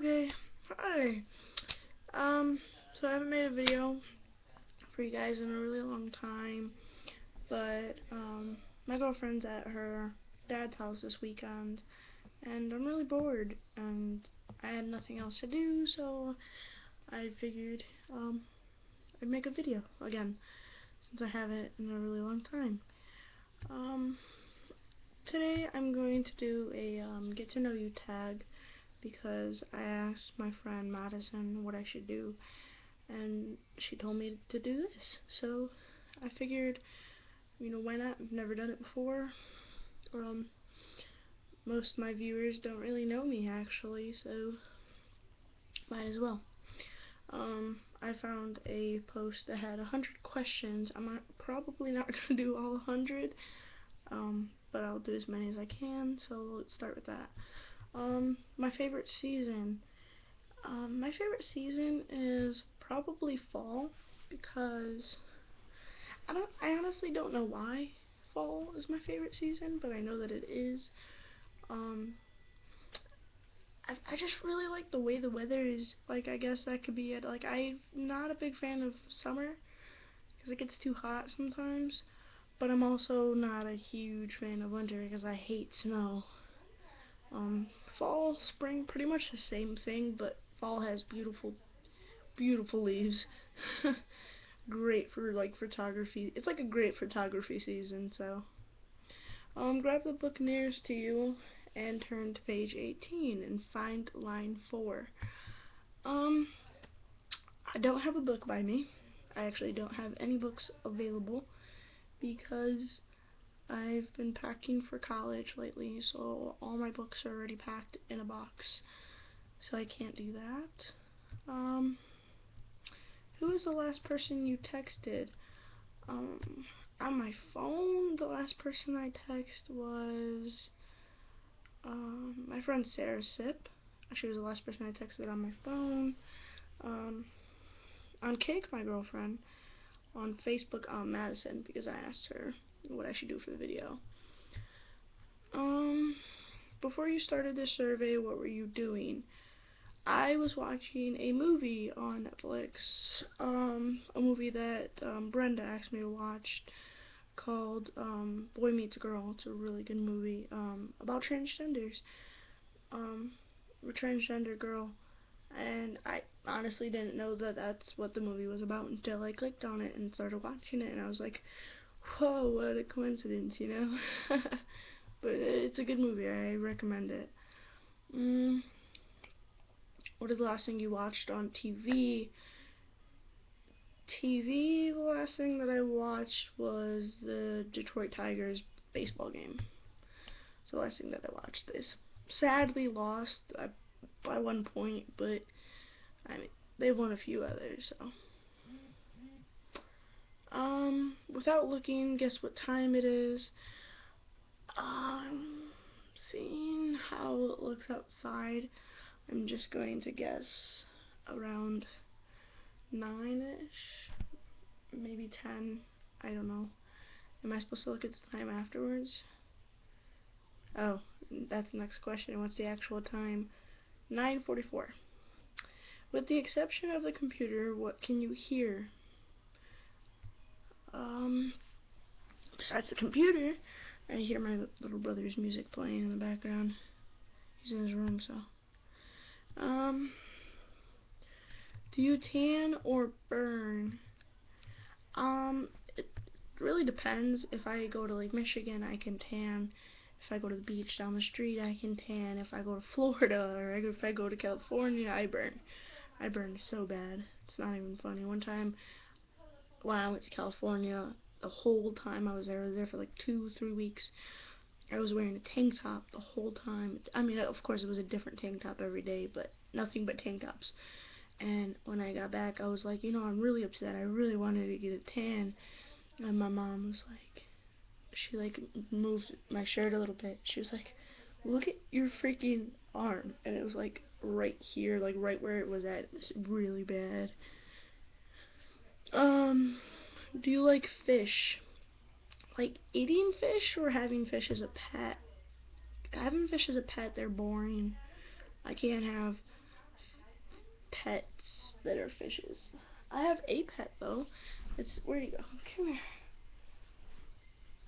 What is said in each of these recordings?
Okay, hi. So I haven't made a video for you guys in a really long time, but my girlfriend's at her dad's house this weekend, and I'm really bored, and I had nothing else to do, so I figured I'd make a video again, since I haven't in a really long time. Today I'm going to do a get to know you tag, because I asked my friend Madison what I should do, and she told me to do this. So I figured, why not? I've never done it before. Most of my viewers don't really know me actually, so might as well. I found a post that had 100 questions. I'm probably not gonna do all 100, but I'll do as many as I can. So let's start with that. My favorite season. My favorite season is probably fall, because I honestly don't know why fall is my favorite season, but I know that it is. I just really like the way the weather is. Like, I guess that could be it. Like, I'm not a big fan of summer, because it gets too hot sometimes, but I'm also not a huge fan of winter, because I hate snow. Fall, spring, pretty much the same thing, but fall has beautiful leaves. Great for like photography. It's like a great photography season. So grab the book nearest to you and turn to page 18 and find line 4. I don't have a book by me. I actually don't have any books available, because I've been packing for college lately, so all my books are already packed in a box, so I can't do that. Who was the last person you texted? On my phone, the last person I texted was my friend Sarah Sip. She was the last person I texted on my phone. On Cake, my girlfriend. On Facebook, Madison, because I asked her what I should do for the video. Before you started this survey, what were you doing? I was watching a movie on Netflix, a movie that Brenda asked me to watch, called Boy Meets Girl. It's a really good movie about transgenders, a transgender girl, and I honestly didn't know that that's what the movie was about until I clicked on it and started watching it, and I was like, whoa, what a coincidence, But it's a good movie. I recommend it. What is the last thing you watched on TV? The last thing that I watched was the Detroit Tigers baseball game. So the last thing that I watched. They sadly lost by 1 point, but I mean, they won a few others, so. Without looking, guess what time it is. Seeing how it looks outside, I'm just going to guess around 9-ish, maybe 10, I don't know. Am I supposed to look at the time afterwards? Oh, that's the next question. What's the actual time? 9:44. With the exception of the computer, what can you hear? Besides the computer, I hear my little brother's music playing in the background. He's in his room, so. Do you tan or burn? It really depends. If I go to Lake Michigan, I can tan. If I go to the beach down the street, I can tan. If I go to Florida, or if I go to California, I burn. I burn so bad. It's not even funny. One time, when I went to California, the whole time I was there for like 2-3 weeks, I was wearing a tank top the whole time. I mean, of course, it was a different tank top every day, but nothing but tank tops. And when I got back, I was like, I'm really upset. I really wanted to get a tan. And my mom was like, she like moved my shirt a little bit. She was like, look at your freaking arm. And it was like right here, like right where it was at. It was really bad. Do you like fish? Like eating fish or having fish as a pet? Having fish as a pet, they're boring. I can't have pets that are fishes. I have a pet though. Where'd he go? Come here.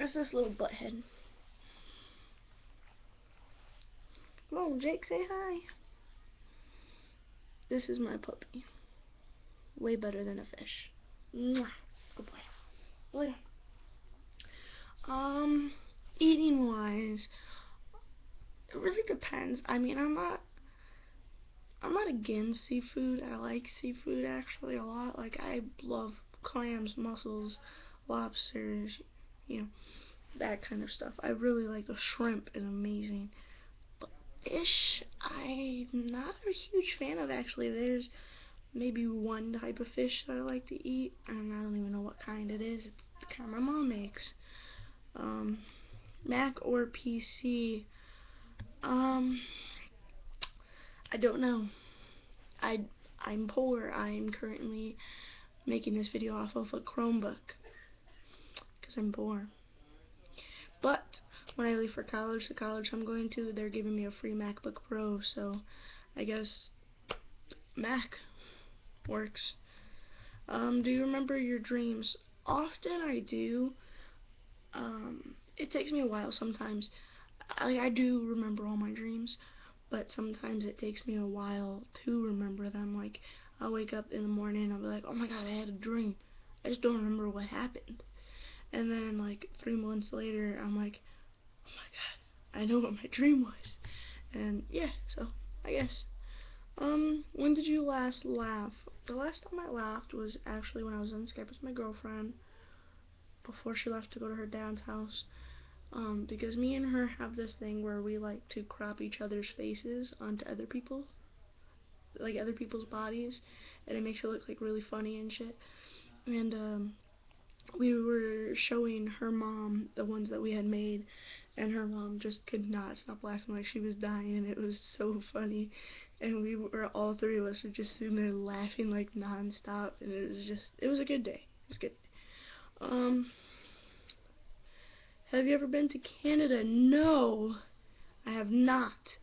It's this little butthead. Come on, Jake, say hi. This is my puppy. Way better than a fish. Mwah. Good boy. Later. Eating wise, it really depends. I mean, I'm not against seafood. I like seafood actually a lot. Like, I love clams, mussels, lobsters, you know, that kind of stuff. I really like the shrimp is amazing. But fish, I'm not a huge fan of actually. There's maybe one type of fish that I like to eat, and I don't even know what kind it is. It's the kind my mom makes. Mac or PC. I don't know. I'm poor. I'm currently making this video off of a Chromebook because I'm poor. But when I leave for college, the college I'm going to, they're giving me a free MacBook Pro, so I guess Mac works. Do you remember your dreams? Often I do. It takes me a while sometimes. I do remember all my dreams, but sometimes it takes me a while to remember them. Like, I'll wake up in the morning and I'll be like, oh my god, I had a dream. I just don't remember what happened. And then, like, 3 months later, I'm like, oh my god, I know what my dream was. And, yeah, so, I guess. When did you last laugh? The last time I laughed was actually when I was on Skype with my girlfriend before she left to go to her dad's house. Because me and her have this thing where we like to crop each other's faces onto other people's bodies, and it makes it look like really funny and shit. And we were showing her mom the ones that we had made, and her mom just could not stop laughing like she was dying, and it was so funny. And all three of us were just sitting there laughing like non-stop, and it was a good day. It was good. Have you ever been to Canada? No, I have not.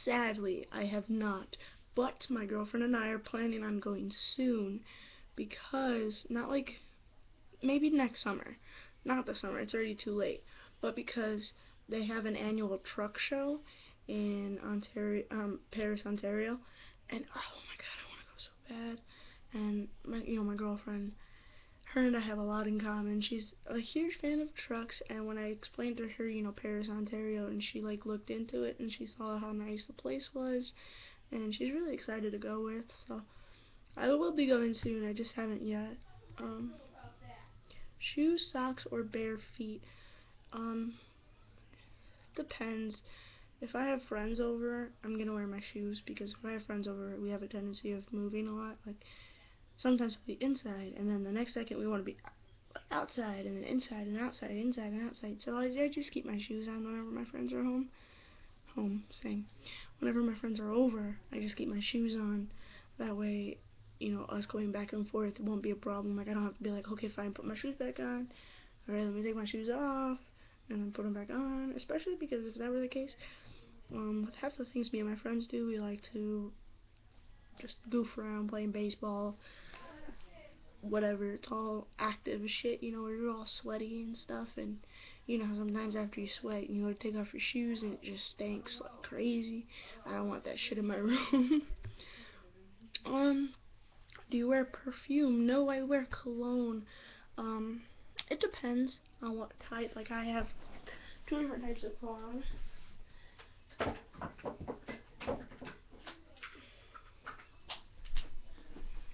Sadly, I have not. But my girlfriend and I are planning on going soon because, not like, maybe next summer. Not this summer, it's already too late. But because they have an annual truck show in Ontario, Paris, Ontario. And, oh my god, I want to go so bad. And, my girlfriend, her and I have a lot in common. She's a huge fan of trucks, and when I explained to her, Paris, Ontario, and she, like, looked into it, and she saw how nice the place was, and she's really excited to go with, so I will be going soon, I just haven't yet. Shoes, socks, or bare feet? Depends. If I have friends over, I'm gonna wear my shoes, because if I have friends over, we have a tendency of moving a lot, like, sometimes we'll be inside, and then the next second we want to be outside, and then inside and outside, inside and outside. So I just keep my shoes on whenever my friends are home. Same. Whenever my friends are over, I just keep my shoes on. That way, us going back and forth, it won't be a problem. Like, I don't have to be like, okay, fine, put my shoes back on. Alright, let me take my shoes off, and then put them back on. Especially because if that were the case, with half the things me and my friends do, we like to just goof around playing baseball, whatever. It's all active shit, where you're all sweaty and stuff, and sometimes after you sweat, you take off your shoes and it just stinks like crazy. I don't want that shit in my room. Do you wear perfume? No, I wear cologne. It depends on what type. Like, I have 2 different types of cologne.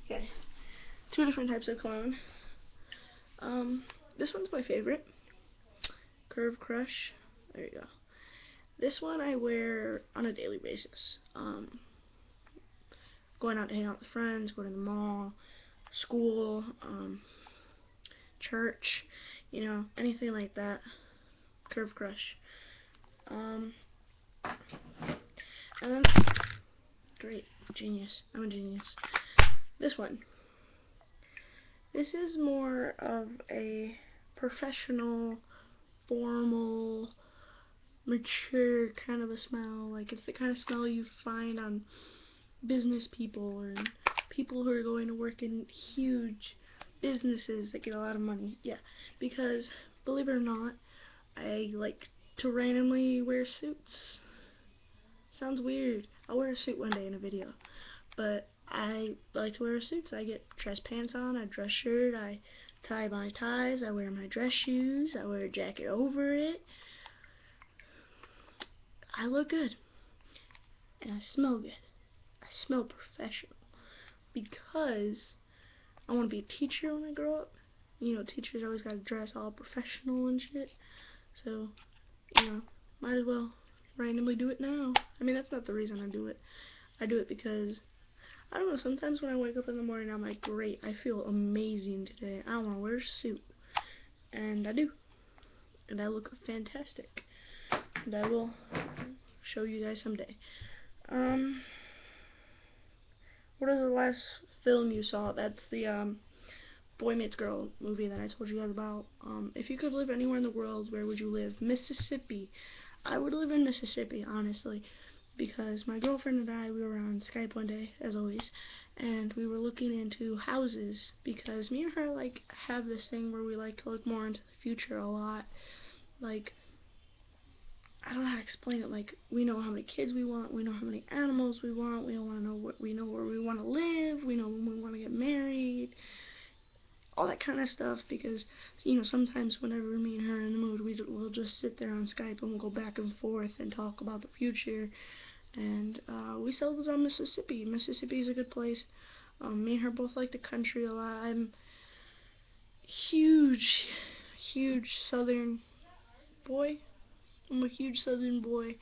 Okay, 2 different types of cologne. This one's my favorite. Curve Crush. There you go. This one I wear on a daily basis. Going out to hang out with friends, going to the mall, school, church, anything like that. Curve Crush. And then, great, genius. I'm a genius. This one. This is more of a professional, formal, mature kind of a smell. Like, it's the kind of smell you find on business people and people who are going to work in huge businesses that get a lot of money. Yeah, because believe it or not, I like to randomly wear suits. Sounds weird. I'll wear a suit one day in a video, but I like to wear suits. I get dress pants on, a dress shirt, I tie my ties, I wear my dress shoes, I wear a jacket over it. I look good, and I smell good. I smell professional, because I want to be a teacher when I grow up. You know, teachers always gotta dress all professional and shit, so, you know, might as well randomly do it now. I mean, that's not the reason I do it. I do it because, I don't know, sometimes when I wake up in the morning, I'm like, great, I feel amazing today. I want to wear a suit. And I do. And I look fantastic. And I will show you guys someday. What is the last film you saw? That's the, Boy Meets Girl movie that I told you guys about. If you could live anywhere in the world, where would you live? Mississippi. I would live in Mississippi, honestly, because my girlfriend and I, we were on Skype one day, as always, and we were looking into houses, because me and her, like, have this thing where we like to look more into the future a lot. Like, I don't know how to explain it. Like, we know how many kids we want, we know how many animals we want, we want to know what, we know where we want to live, we know when we want to get married, all that kind of stuff, because, you know, sometimes whenever me and her are in the mood, we'll just sit there on Skype and we'll go back and forth and talk about the future. And we settled on Mississippi. Mississippi is a good place. Me and her both like the country a lot. I'm huge southern boy. I'm a huge southern boy.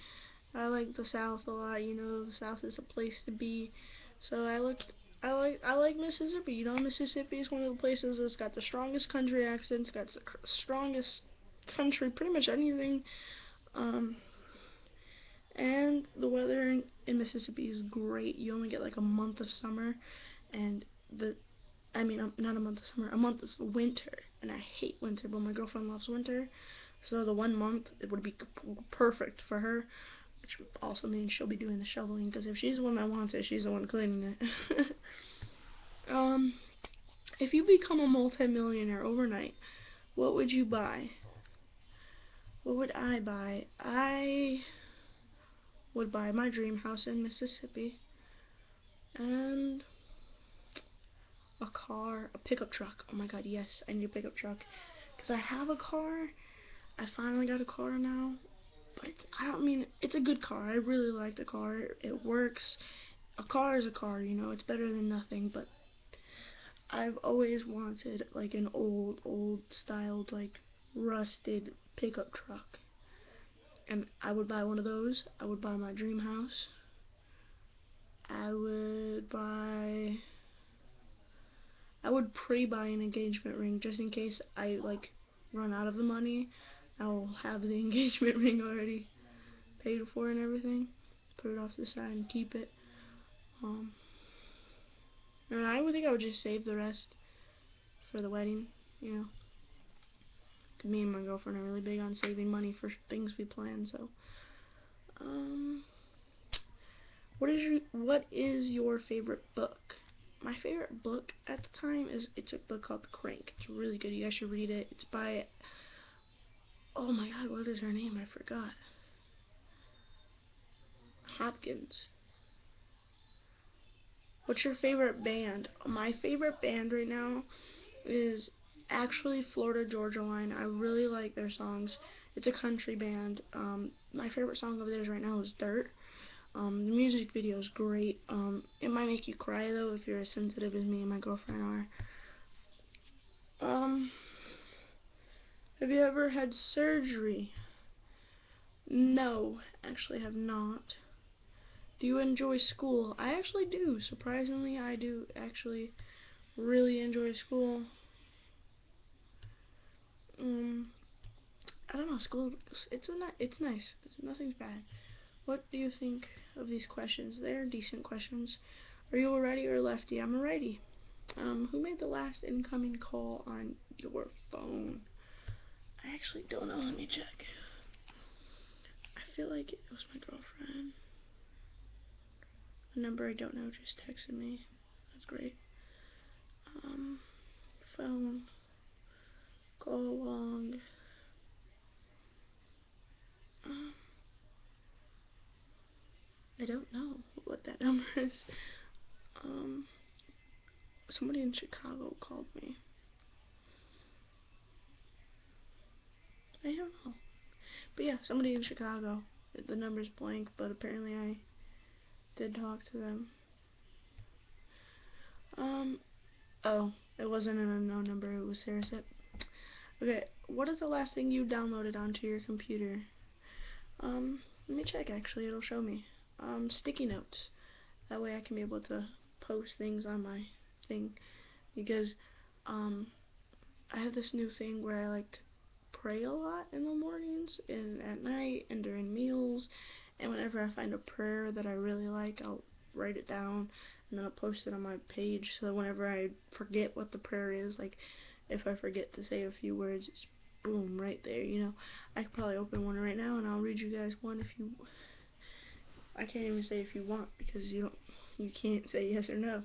I like the South a lot. You know, the South is a place to be. So I like Mississippi. You know, Mississippi is one of the places that's got the strongest country accents, got the strongest country, pretty much anything. And the weather in Mississippi is great. You only get like a month of summer, and not a month of summer, a month of winter. And I hate winter, but my girlfriend loves winter. So the 1 month, it would be perfect for her, which also means she'll be doing the shoveling, because if she's the one that wants it, she's the one cleaning it. If you become a multi-millionaire overnight, what would you buy? What would I buy? I would buy my dream house in Mississippi, and a car, a pickup truck. Oh my god, yes, I need a pickup truck, because I have a car. I finally got a car now, but it's a good car. I really like the car. It works. A car is a car, you know, it's better than nothing, but I've always wanted like an old styled, like rusted pickup truck. And I would buy one of those. I would buy my dream house. I would pre-buy an engagement ring just in case I like run out of the money. I'll have the engagement ring already paid for and everything. Put it off to the side and keep it. And I would think I would just save the rest for the wedding, you know. Cause me and my girlfriend are really big on saving money for things we plan. So, what is your favorite book? My favorite book at the time it's a book called The Crank. It's really good. You guys should read it. It's by, oh my god, what is her name? I forgot. Hopkins. What's your favorite band? My favorite band right now is actually Florida Georgia Line. I really like their songs. It's a country band. My favorite song of theirs right now is Dirt. The music video is great. It might make you cry though if you're as sensitive as me and my girlfriend are. Have you ever had surgery? No, actually have not. Do you enjoy school? I actually do. Surprisingly, I do actually really enjoy school. I don't know, school, it's nice. Nothing's bad. What do you think of these questions? They're decent questions. Are you a righty or a lefty? I'm a righty. Who made the last incoming call on your phone? I actually don't know. Let me check. I feel like it was my girlfriend. A number I don't know just texted me. That's great. Phone. Go along. I don't know what that number is. Somebody in Chicago called me. I don't know. But yeah, somebody in Chicago. The number's blank, but apparently I did talk to them. Oh, it wasn't an unknown number, it was Sarasip. Okay, what is the last thing you downloaded onto your computer? Let me check actually, it'll show me. Sticky notes. That way I can be able to post things on my thing. Because, I have this new thing where I like to pray a lot in the mornings and at night and during meals, and whenever I find a prayer that I really like, I'll write it down and then I'll post it on my page, so that whenever I forget what the prayer is, like if I forget to say a few words, it's boom, right there, you know. I could probably open one right now and I'll read you guys one if you, I can't even say if you want, because you can't say yes or no.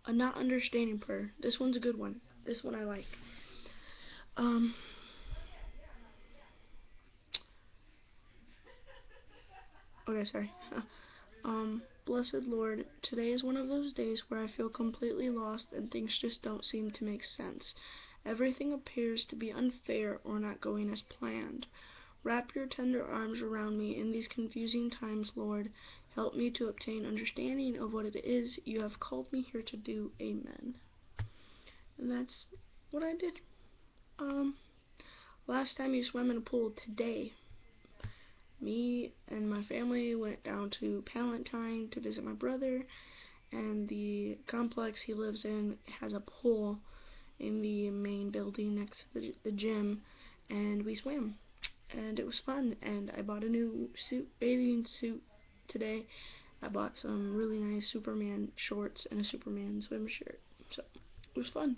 A not understanding prayer. This one's a good one. This one I like. Okay, sorry. Blessed Lord, today is one of those days where I feel completely lost and things just don't seem to make sense. Everything appears to be unfair or not going as planned. Wrap your tender arms around me in these confusing times, Lord. Help me to obtain understanding of what it is you have called me here to do. Amen. And that's what I did. Last time you swam in a pool, today. Me and my family went down to Palatine to visit my brother, and the complex he lives in has a pool in the main building next to the gym, and we swam, and it was fun. And I bought a new bathing suit today. I bought some really nice Superman shorts and a Superman swim shirt, so it was fun.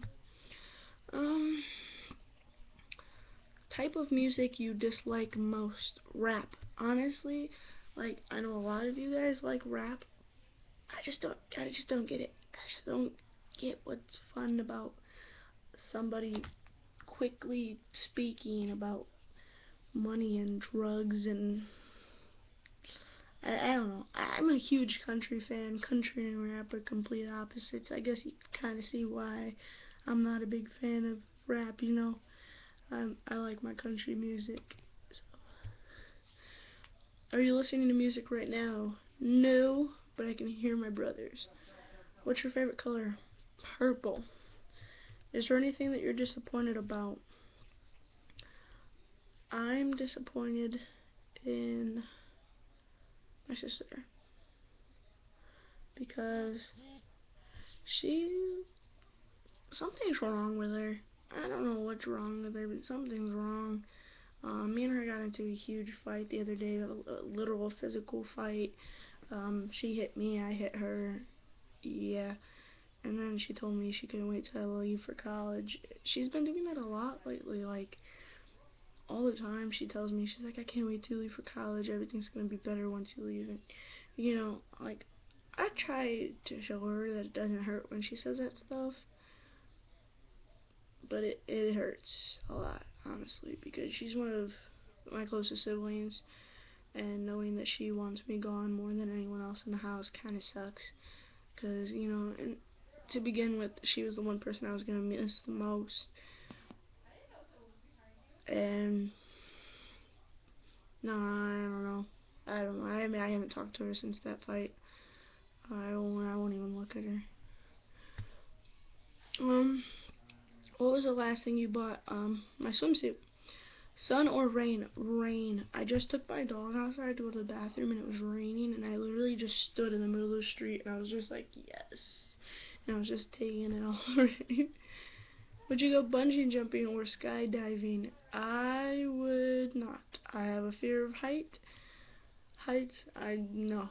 Type of music you dislike most? Rap. Honestly, like, I know a lot of you guys like rap. I just don't get it. I just don't get what's fun about somebody quickly speaking about money and drugs and I don't know. I'm a huge country fan. Country and rap are complete opposites. I guess you can kind of see why I'm not a big fan of rap, you know. I like my country music. So. Are you listening to music right now? No, but I can hear my brothers. What's your favorite color? Purple. Is there anything that you're disappointed about? I'm disappointed in my sister. Because something's wrong with her. I don't know what's wrong with her, but something's wrong. Me and her got into a huge fight the other day, a literal physical fight. She hit me, I hit her. Yeah. And then she told me she couldn't wait till I leave for college. She's been doing that a lot lately, like, all the time. She tells me, she's like, I can't wait to leave for college, everything's gonna be better once you leave. And, you know, like, I try to show her that it doesn't hurt when she says that stuff, but it hurts a lot, honestly, because she's one of my closest siblings, and knowing that she wants me gone more than anyone else in the house kind of sucks, because, you know, and to begin with, she was the one person I was going to miss the most, and, no, I don't know, I mean, I haven't talked to her since that fight. I won't even look at her. What was the last thing you bought? My swimsuit. Sun or rain? Rain. I just took my dog outside to go to the bathroom and it was raining, and I literally just stood in the middle of the street and I was just like, yes. And I was just taking it all right. Would you go bungee jumping or skydiving? I would not. I have a fear of heights. No.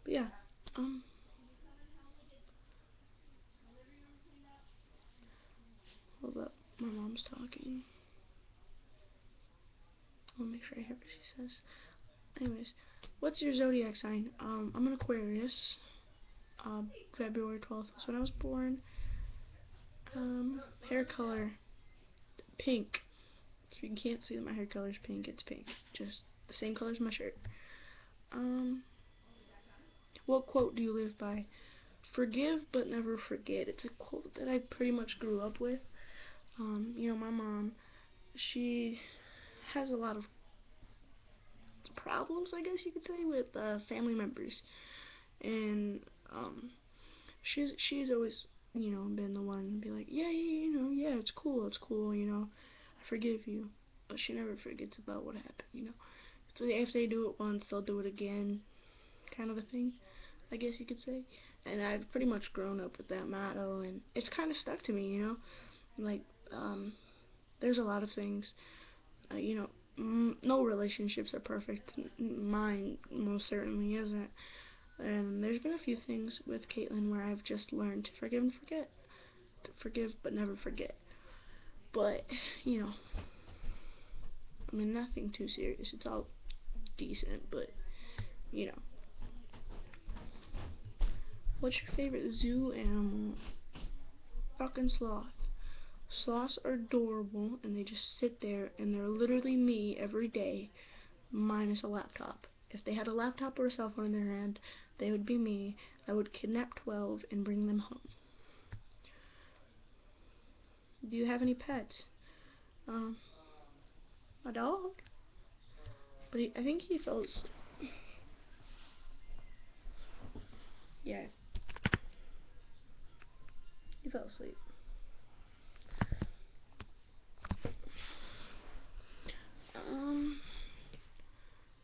But yeah. Hold up. My mom's talking. I'll make sure I hear what she says. Anyways, what's your zodiac sign? I'm an Aquarius. February 12th was when I was born. Hair color, pink. So you can't see that my hair color is pink, it's pink. Just the same color as my shirt. What quote do you live by? Forgive but never forget. It's a quote that I pretty much grew up with. You know, my mom, she has a lot of problems, I guess you could say, with family members. And she's always, you know, been the one to be like, yeah, you know, yeah, it's cool, you know, I forgive you. But she never forgets about what happened, you know. So if they do it once, they'll do it again, kind of a thing, I guess you could say. And I've pretty much grown up with that motto, and it's kind of stuck to me, you know. Like, there's a lot of things, you know, no relationships are perfect. Mine most certainly isn't. And there's been a few things with Caitlin where I've just learned to forgive and forget. To forgive but never forget. But, you know, I mean, nothing too serious. It's all decent, but, you know. What's your favorite zoo animal? Fucking sloth. Sloths are adorable, and they just sit there, and they're literally me every day, minus a laptop. If they had a laptop or a cell phone in their hand, they would be me. I would kidnap 12 and bring them home. Do you have any pets? A dog. But I think he fell asleep. Yeah. He fell asleep.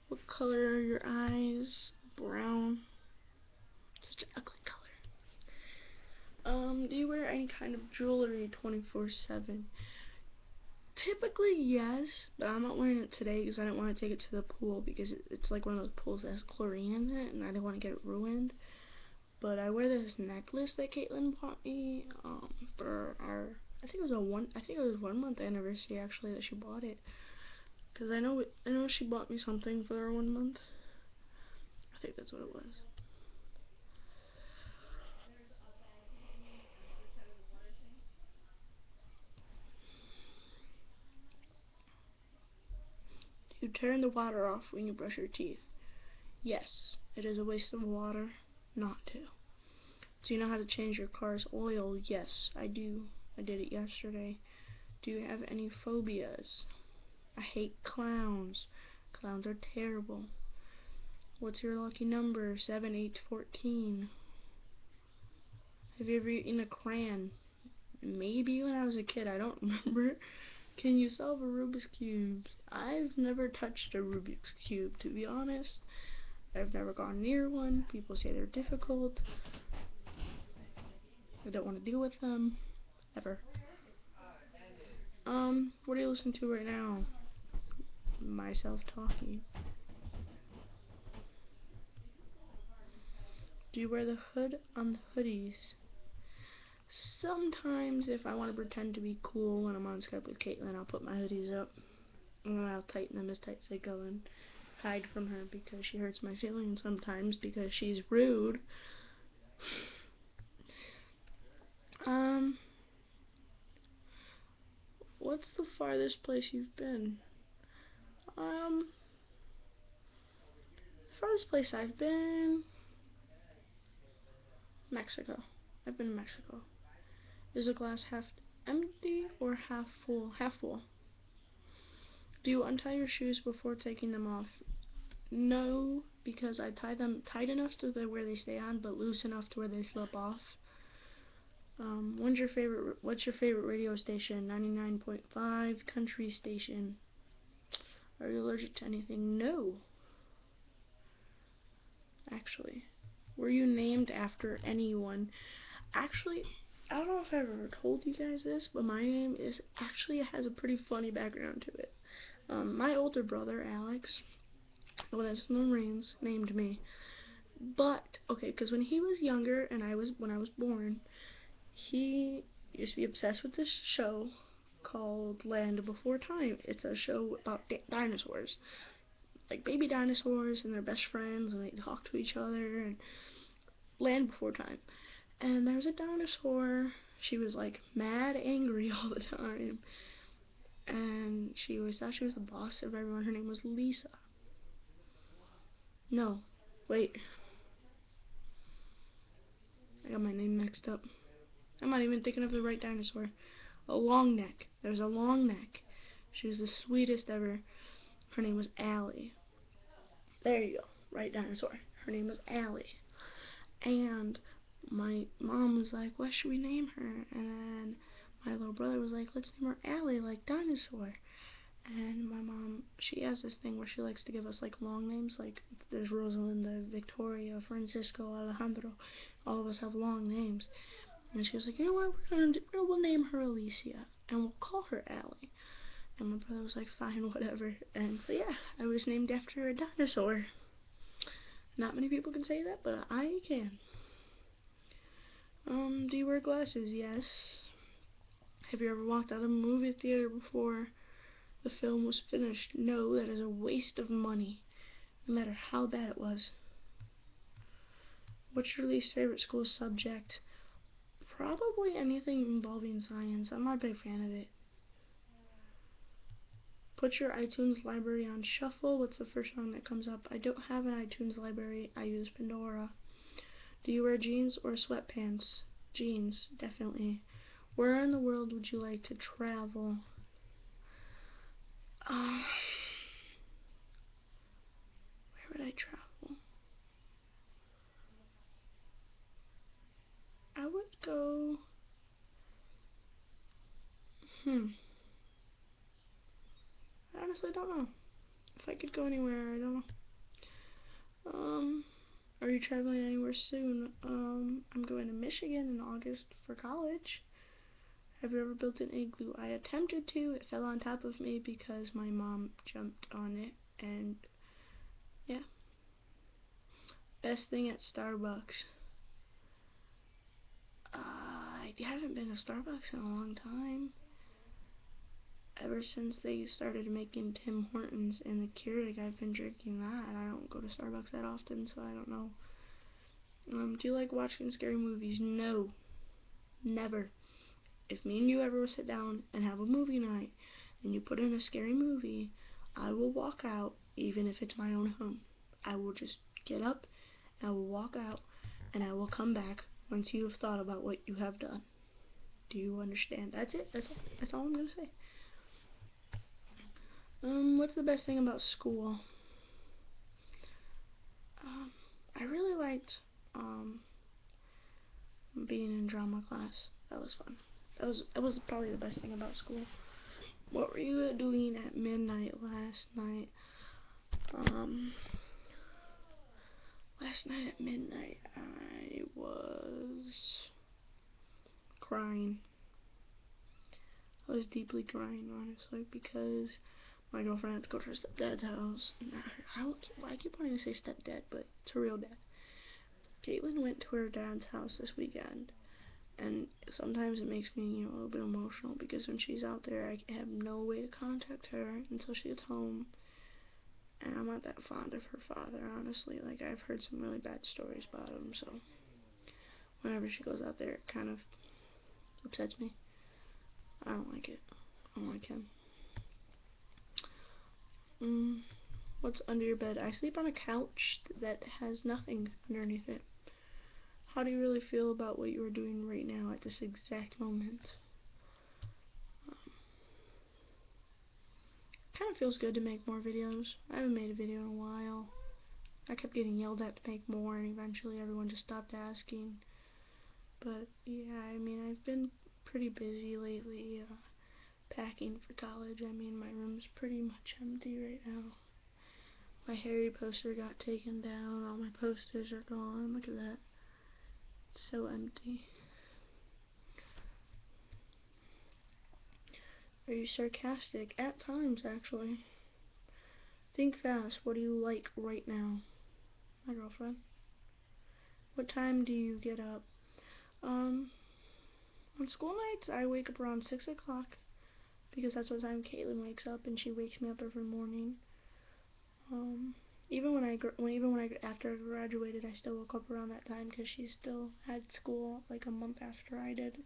What color are your eyes? Brown. Such an ugly color. Do you wear any kind of jewelry 24/7? Typically, yes, but I'm not wearing it today because I didn't want to take it to the pool because it's like one of those pools that has chlorine in it, and I didn't want to get it ruined. But I wear this necklace that Caitlin bought me for our, I think it was 1 month anniversary actually that she bought it. Cause I know she bought me something for our 1 month. I think that's what it was. Do you turn the water off when you brush your teeth? Yes, it is a waste of water not to. Do you know how to change your car's oil? Yes, I do. I did it yesterday. Do you have any phobias? I hate clowns. Clowns are terrible. What's your lucky number? 7, 8, 14. Have you ever eaten a crayon? Maybe when I was a kid, I don't remember. Can you solve a Rubik's Cube? I've never touched a Rubik's Cube, to be honest. I've never gone near one. People say they're difficult. I don't want to deal with them. Ever. What are you listening to right now? Myself talking. Do you wear the hood on the hoodies? Sometimes, if I want to pretend to be cool when I'm on Skype with Caitlin, I'll put my hoodies up. And then I'll tighten them as tight as they go and hide from her because she hurts my feelings sometimes because she's rude. What's the farthest place you've been? The farthest place I've been, Mexico. I've been to Mexico. Is the glass half empty or half full? Half full. Do you untie your shoes before taking them off? No, because I tie them tight enough to where they stay on, but loose enough to where they slip off. What's your favorite radio station? 99.5 country station. Are you allergic to anything? No. Actually. Were you named after anyone? Actually, I don't know if I've ever told you guys this, but my name has a pretty funny background to it. My older brother, Alex, when I was in the Marines, named me. But, okay, because when he was younger and when I was born, he used to be obsessed with this show, called Land Before Time. It's a show about dinosaurs, like baby dinosaurs, and they're best friends, and they talk to each other, and Land Before Time. And there's a dinosaur. She was like mad angry all the time, and she always thought she was the boss of everyone. Her name was Lisa. No, wait, I got my name mixed up. I'm not even thinking of the right dinosaur. A long neck. There's a long neck. She was the sweetest ever. Her name was Allie. There you go. Right dinosaur. Her name was Allie. And my mom was like, what should we name her? And then my little brother was like, let's name her Allie, like dinosaur. And my mom, she has this thing where she likes to give us like long names, like there's Rosalinda, Victoria, Francisco, Alejandro. All of us have long names. And she was like, you know what, we'll name her Alicia, and we'll call her Allie. And my brother was like, fine, whatever. And so yeah, I was named after a dinosaur. Not many people can say that, but I can. Do you wear glasses? Yes. Have you ever walked out of a movie theater before the film was finished? No, that is a waste of money, no matter how bad it was. What's your least favorite school subject? Probably anything involving science. I'm not a big fan of it. Put your iTunes library on shuffle. What's the first song that comes up? I don't have an iTunes library. I use Pandora. Do you wear jeans or sweatpants? Jeans, definitely. Where in the world would you like to travel? Where would I travel? I would go... I honestly don't know. If I could go anywhere, I don't know. Are you traveling anywhere soon? I'm going to Michigan in August for college. Have you ever built an igloo? I attempted to. It fell on top of me because my mom jumped on it, and yeah. Best thing at Starbucks. I haven't been to Starbucks in a long time. Ever since they started making Tim Hortons and the Keurig, I've been drinking that. I don't go to Starbucks that often, so I don't know. Do you like watching scary movies? No. Never. If me and you ever sit down and have a movie night, and you put in a scary movie, I will walk out, even if it's my own home. I will just get up, I will walk out, and I will come back once you have thought about what you have done. Do you understand? That's it. That's all I'm gonna say. What's the best thing about school? I really liked being in drama class. That was fun. That was probably the best thing about school. What were you doing at midnight last night? Last night at midnight, I was crying. I was deeply crying, honestly, because my girlfriend had to go to her stepdad's house. I keep wanting to say stepdad, but it's her real dad. Caitlin went to her dad's house this weekend, and sometimes it makes me, a little bit emotional, because when she's out there, I have no way to contact her until she gets home. And I'm not that fond of her father, honestly. Like, I've heard some really bad stories about him, so whenever she goes out there, it kind of upsets me. I don't like it. I don't like him. What's under your bed? I sleep on a couch that has nothing underneath it. How do you really feel about what you are doing right now at this exact moment? Kind of feels good to make more videos. I haven't made a video in a while. I kept getting yelled at to make more, and eventually everyone just stopped asking. But yeah, I mean, I've been pretty busy lately, packing for college. I mean, my room's pretty much empty right now. My Harry poster got taken down. All my posters are gone. Look at that. It's so empty. Are you sarcastic? At times, actually. Think fast. What do you like right now? My girlfriend. What time do you get up? On school nights, I wake up around 6 o'clock. because that's what time Caitlin wakes up, and she wakes me up every morning. Even when after I graduated, I still woke up around that time because she still had school like a month after I did.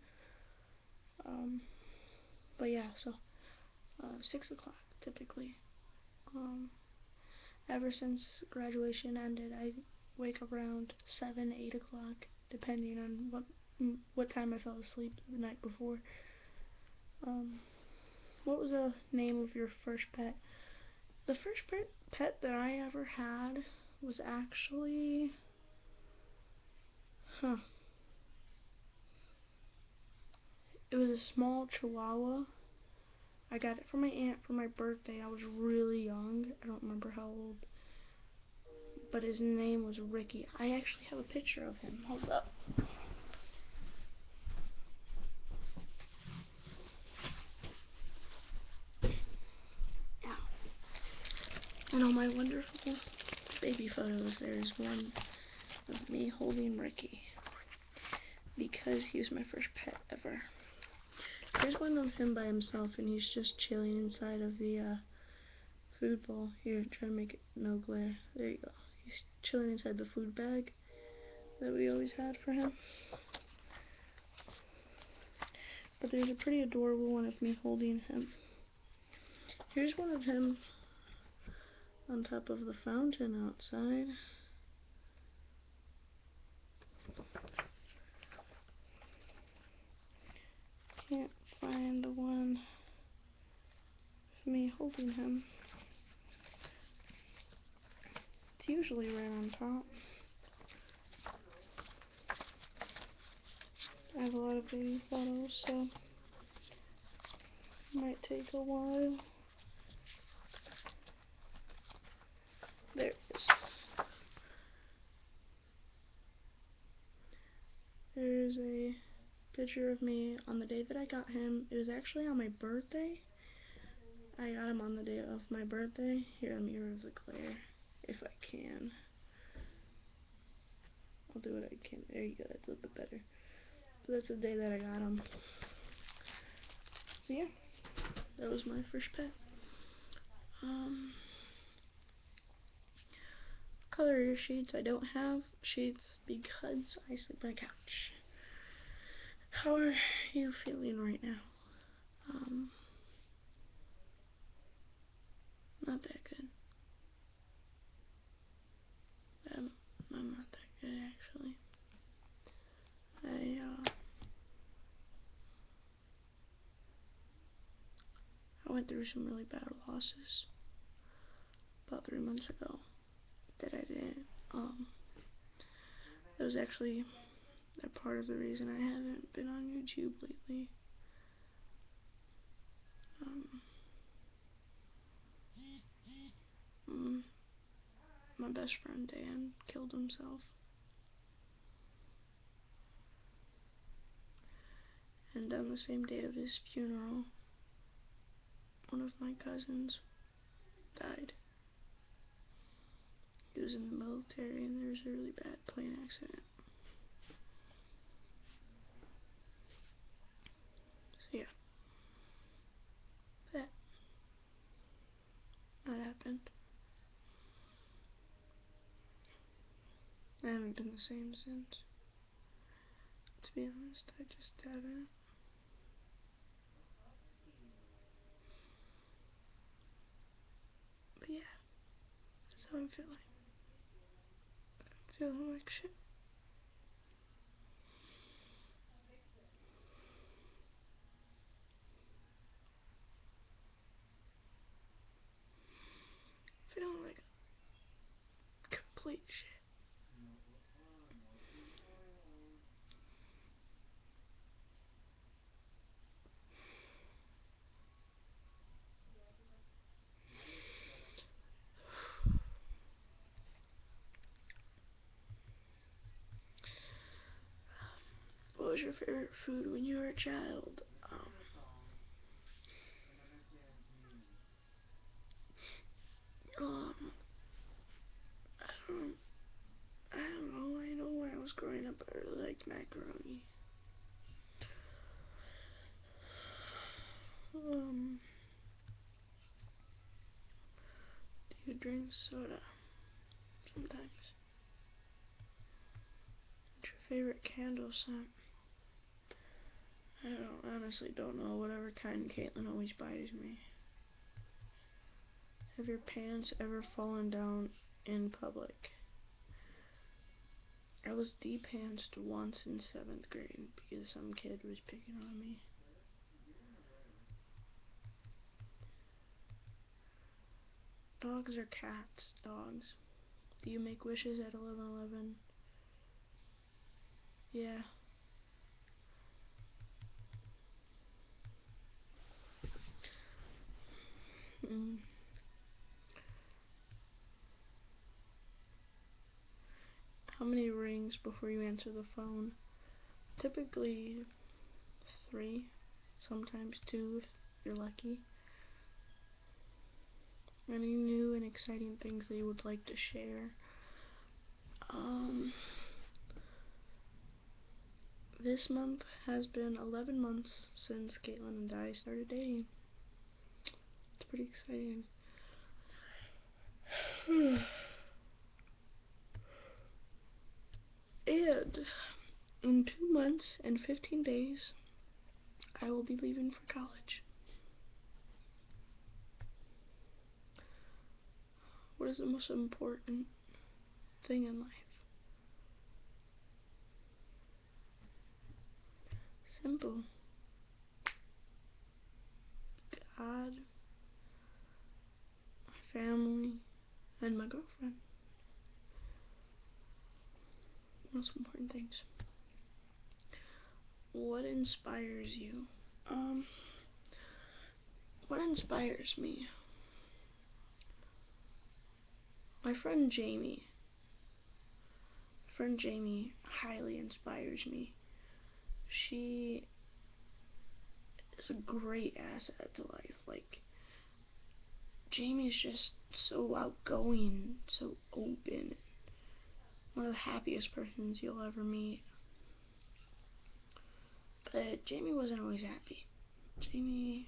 But yeah, so 6 o'clock typically. Ever since graduation ended, I wake up around 7, 8 o'clock, depending on what time I fell asleep the night before. What was the name of your first pet? The first pet that I ever had was actually, it was a small Chihuahua. I got it from my aunt for my birthday. I was really young. I don't remember how old. But his name was Ricky. I actually have a picture of him. Hold up. Yeah. And on my wonderful baby photos, there's one of me holding Ricky, because he was my first pet ever. Here's one of him by himself, and he's just chilling inside of the food bowl. Here, try to make it no glare. There you go. He's chilling inside the food bag that we always had for him. But there's a pretty adorable one of me holding him. Here's one of him on top of the fountain outside. Can't find the one of me holding him. It's usually right on top. I have a lot of baby photos, so it might take a while. There it is. There's a picture of me on the day that I got him. It was actually on my birthday. I got him on the day of my birthday. Here, let me remove the glare if I can. I'll do what I can. There you go, that's a little bit better. But that's the day that I got him. So yeah, that was my first pet. Color your sheets. I don't have sheets because I sleep on a couch. How are you feeling right now? Not that good. I'm not that good actually. I went through some really bad losses about 3 months ago that I didn't. That was actually a part of the reason I haven't been on YouTube lately. My best friend Dan killed himself. And on the same day of his funeral, one of my cousins died. He was in the military and there was a really bad plane accident. So yeah. That happened. I haven't been the same since. To be honest, I just haven't. But yeah, that's how I'm feeling. I'm feeling like shit. Feeling like complete shit. What was your favorite food when you were a child? I don't know. I know when I was growing up, I really liked macaroni. Do you drink soda? Sometimes. What's your favorite candle scent? I honestly don't know. Whatever kind Caitlin always buys me. Have your pants ever fallen down in public? I was de-pantsed once in 7th grade because some kid was picking on me. Dogs or cats? Dogs. Do you make wishes at 11:11? Yeah. How many rings before you answer the phone? Typically 3, sometimes 2 if you're lucky. Any new and exciting things that you would like to share? This month has been 11 months since Caitlin and I started dating. It's pretty exciting. And in 2 months and 15 days, I will be leaving for college. What is the most important thing in life? Simple. God, my family, and my girlfriend. Most important things. What inspires you? What inspires me? My friend Jamie. Highly inspires me. She is a great asset to life. Like, Jamie's just so outgoing, so open. One of the happiest persons you'll ever meet. But Jamie wasn't always happy. Jamie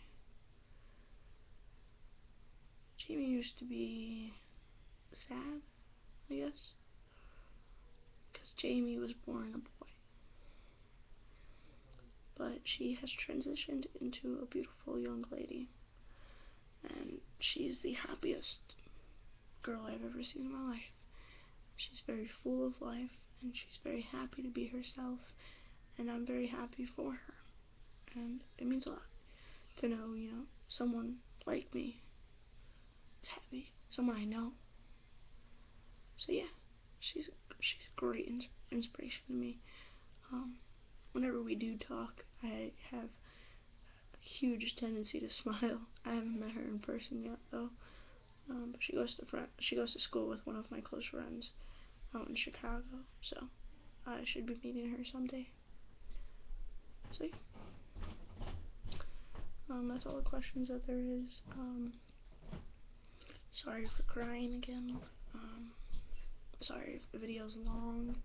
used to be sad, I guess, because Jamie was born a boy. But she has transitioned into a beautiful young lady, and she's the happiest girl I've ever seen in my life. She's very full of life, and she's very happy to be herself, and I'm very happy for her. And it means a lot to know, someone like me is happy, someone I know. So yeah, she's a great inspiration to me. Whenever we do talk, I have a huge tendency to smile. I haven't met her in person yet, though. But she goes to school with one of my close friends out in Chicago, so I should be meeting her someday. So yeah. That's all the questions that there is. Sorry for crying again. Sorry if the video's long.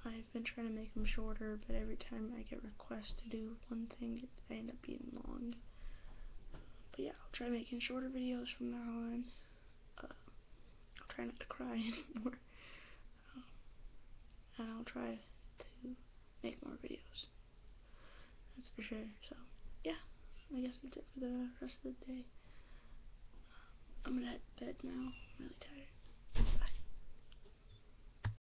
I've been trying to make them shorter, but every time I get requests to do one thing, I end up being long. But yeah, I'll try making shorter videos from now on. I'll try not to cry anymore. And I'll try to make more videos. That's for sure. So, yeah, I guess that's it for the rest of the day. I'm gonna head to bed now. I'm really tired.